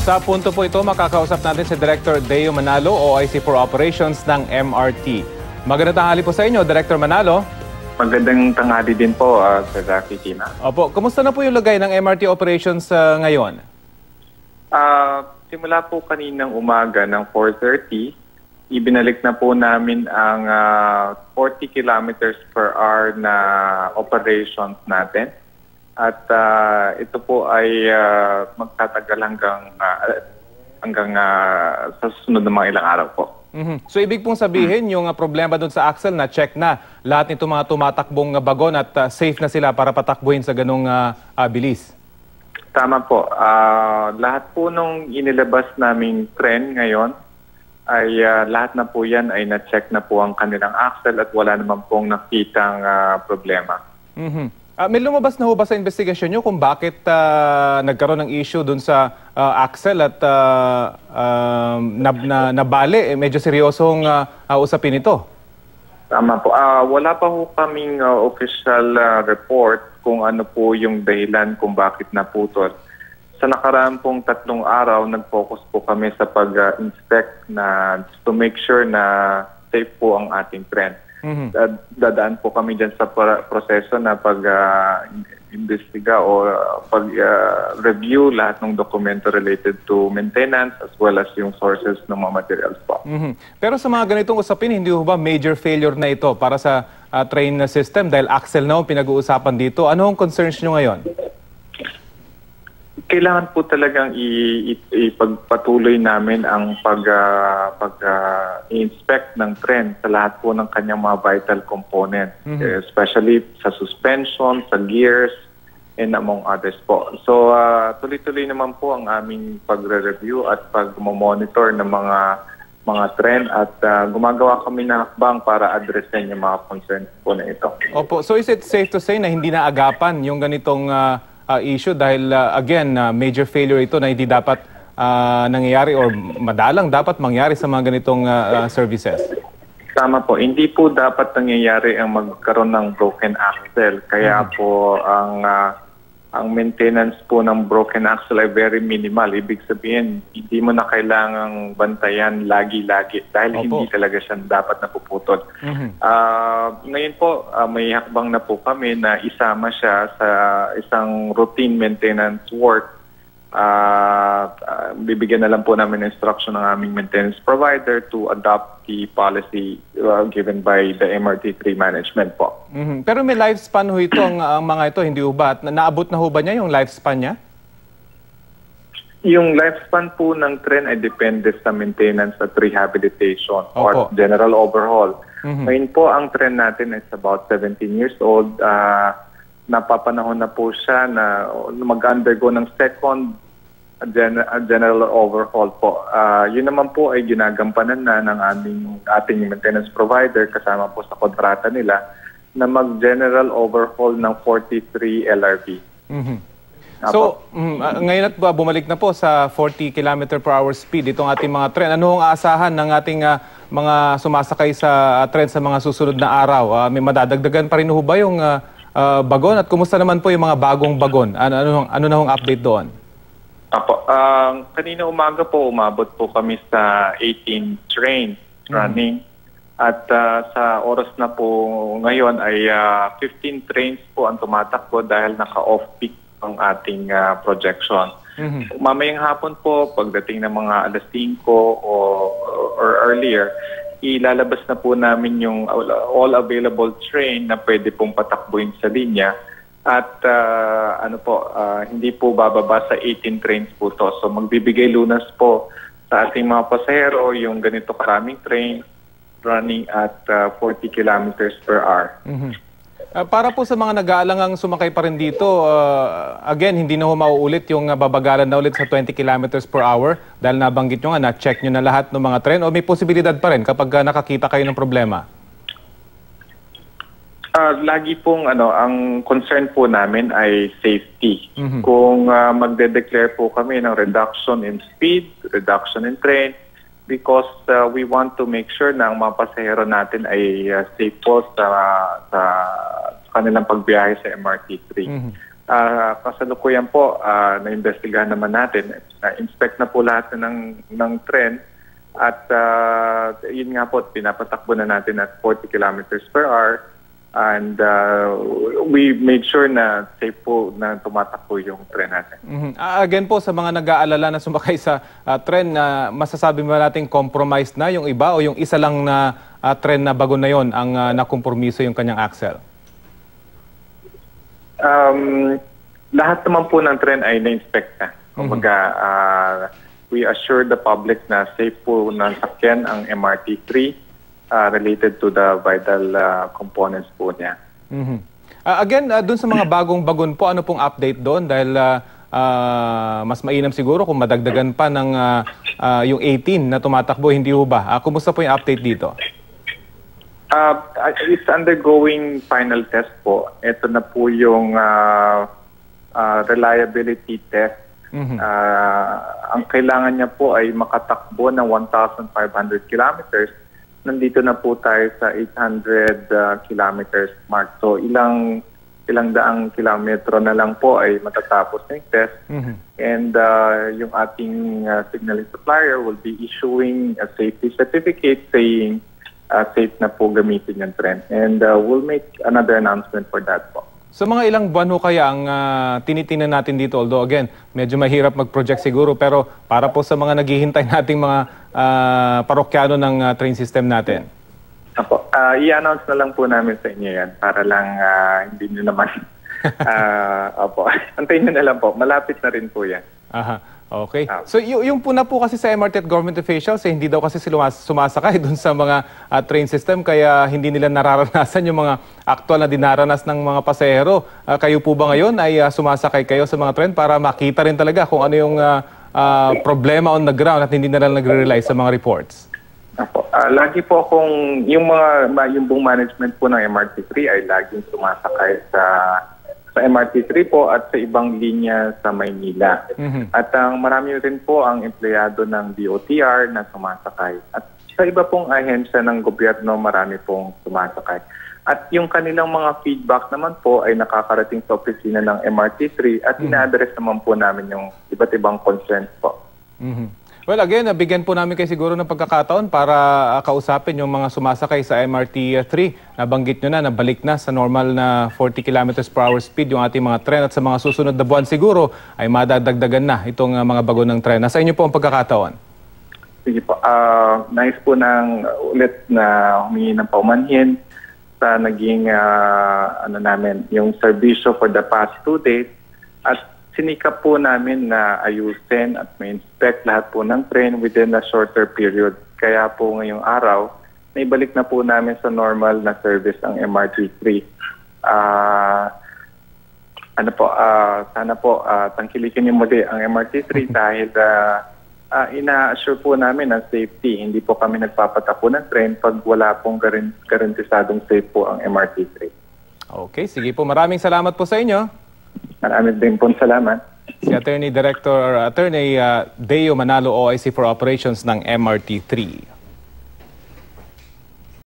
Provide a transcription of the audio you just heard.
Sa punto po ito, makakausap natin si Director Deo Manalo, OIC for Operations ng MRT. Magandang tanghali po sa inyo, Director Manalo. Magandang tanghali din po, Sir Rafi Tina. Opo, kumusta na po yung lagay ng MRT operations ngayon? Simula po kaninang umaga ng 4:30, ibinalik na po namin ang 40 kilometers per hour na operations natin. At ito po ay magtatagal hanggang sa susunod na mga ilang araw po. So ibig pong sabihin yung problema doon sa axle na check na lahat nito mga tumatakbong bagon at safe na sila para patakbuhin sa ganong bilis? Tama po. Lahat po nung inilabas naming tren ngayon ay lahat na po yan ay na-check na po ang kanilang axle at wala naman pong nakitang problema. May lumabas na ho ba sa investigasyon nyo kung bakit nagkaroon ng issue dun sa axle at nabali? Medyo seryosong usapin ito. Tama po. Wala pa ho kaming official report kung ano po yung dahilan kung bakit naputol. Sa nakaraan pong 3 araw, nag-focus po kami sa pag-inspect na to make sure na safe po ang ating tren. Dadaan po kami dyan sa proseso na pag-investiga o pag-review lahat ng dokumento related to maintenance as well as yung sources ng mga materials po. Pero sa mga ganitong usapin, hindi ba major failure na ito para sa train system dahil axle na pinag-uusapan dito? Ano ang concerns nyo ngayon? Kailangan po talagang ipagpatuloy namin ang pag-inspect ng tren sa lahat po ng kanyang mga vital component, especially sa suspension, sa gears, and among others po. So, tuloy-tuloy naman po ang aming pagre-review at pag-monitor ng mga tren at gumagawa kami ng hakbang para addressin yung mga concerns po na ito. Opo. So, is it safe to say na hindi na agapan yung ganitong issue dahil again major failure ito na hindi dapat nangyayari or madalang dapat mangyari sa mga ganitong services? Tama po. Hindi po dapat nangyayari ang magkaroon ng broken axle. Kaya po ang maintenance po ng broken axle ay very minimal. Ibig sabihin, hindi mo na kailangang bantayan lagi-lagi dahil hindi talaga siya dapat napuputol. Ngayon po, may hakbang na po kami na isama siya sa isang routine maintenance work. Bibigyan na lang po namin instruction ng aming maintenance provider to adopt the policy given by the MRT3 management po. Pero may lifespan ho ito ang mga ito, hindi ho ba? Naabot na ho ba niya yung lifespan niya? Yung lifespan po ng tren ay depende sa maintenance at rehabilitation or general overhaul. Ngayon po, ang tren natin is about 17 years old. Napapanahon na po siya na mag-undergo ng second general overhaul po. Yun naman po ay ginagampanan na ng ating maintenance provider kasama po sa kontrata nila na mag-general overhaul ng 43 LRV. So, ngayon at bumalik na po sa 40 km per hour speed itong ating mga tren. Ano ang aasahan ng ating mga sumasakay sa tren sa mga susunod na araw? May madadagdagan pa rin ho ba yung bagon? At kumusta naman po yung mga bagong bagon? Ano na hong update doon? Apo, kanina umaga po, umabot po kami sa 18 trains running. At sa oras na po ngayon ay 15 trains po ang tumatakbo dahil naka-off-peak ang ating projection. Mamayang hapon po, pagdating ng mga alas 5 or earlier, ilalabas na po namin yung all available train na pwede pong patakbuhin sa linya. At hindi po bababa sa 18 trains po to. So magbibigay lunas po sa ating mga pasahero yung ganito karaming train running at 40 kilometers per hour. Para po sa mga nag-aalangang sumakay pa rin dito, again, hindi na ho mauulit yung babagalan na ulit sa 20 kilometers per hour dahil nabanggit nyo nga, na-check nyo na lahat ng mga tren o may posibilidad pa rin kapag nakakita kayo ng problema? Lagi pong ang concern po namin ay safety. Kung magde-declare po kami ng reduction in speed, reduction in train, because we want to make sure na ang mga pasahero natin ay safe po sa kanilang pagbiyahe sa MRT3. Kasalukuyan po, na-investigahan naman natin. Inspect na po lahat ng tren at yun nga po, pinapatakbo na natin at 40 kilometers per hour and we made sure na safe po na tumatakbo yung tren natin. Again po, sa mga nag-aalala na sumakay sa tren, masasabi mo natin compromised na yung iba o yung isa lang na tren na bago na yon ang nakompromiso yung kanyang axle? Lahat naman po ng tren ay na-inspect na. Kumbaga, we assure the public na safe po ng sakyan ang MRT-3 related to the vital components po niya. Again, dun sa mga bagong bagon po, ano pong update doon? Dahil mas mainam siguro kung madagdagan pa ng yung 18 na tumatakbo, hindi ho ba? Kumusta po yung update dito? It's undergoing final test po. Ito na po yung reliability test. Ang kailangan niya po ay makatakbo ng 1,500 kilometers. Nandito na po tayo sa 800 kilometers mark. So ilang daang kilometro na lang po ay matatapos na yung test. And yung ating signaling supplier will be issuing a safety certificate saying safe na po gamitin yung tren. And we'll make another announcement for that po. So mga ilang buwan ho kaya ang tinitingnan natin dito? Although again, medyo mahirap mag-project siguro, pero para po sa mga naghihintay nating mga parokyano ng train system natin. Apo, i-announce na lang po namin sa inyo yan para lang hindi nyo naman. Opo, antayin nyo na lang po. Malapit na rin po yan. Okay. So yung puna po kasi sa MRT at government officials, hindi daw kasi sila sumasakay dun sa mga train system kaya hindi nila nararanasan yung mga aktual na dinaranas ng mga pasahero. Kayo po ba ngayon ay sumasakay kayo sa mga tren para makita rin talaga kung ano yung problema on the ground at hindi na lang nagre-rely sa mga reports? Lagi po akong, yung buong management po ng MRT3 ay laging sumasakay sa MRT3 po at sa ibang linya sa Maynila. At marami rin po ang empleyado ng DOTR na sumasakay. At sa iba pong ahensya ng gobyerno, marami pong sumasakay. At yung kanilang mga feedback naman po ay nakakarating sa opisina ng MRT3 at ina-address naman po namin yung iba't ibang concerns po. Well, again, bigyan po namin kayo siguro ng pagkakataon para kausapin yung mga sumasakay sa MRT-3. Nabanggit nyo na, nabalik na sa normal na 40 kilometers per hour speed yung ating mga tren at sa mga susunod na buwan siguro ay madadagdagan na itong mga bago ng tren. Nasa inyo po ang pagkakataon? Sige po. Nais po nang ulit na humingi ng paumanhin sa naging namin, yung serbisyo for the past 2 days at sinikap po namin na ayusin at ma-inspect lahat po ng train within a shorter period. Kaya po ngayong araw, naibalik na po namin sa normal na service ang MRT-3. Sana po tangkilikin niyo muli ang MRT-3 dahil ina-assure po namin ang safety. Hindi po kami nagpapatakbo ng train pag wala pong garantisadong safe po ang MRT-3. Okay, sige po. Maraming salamat po sa inyo. Maraming din po salamat. Si Attorney Deo Manalo, OIC for Operations ng MRT-3.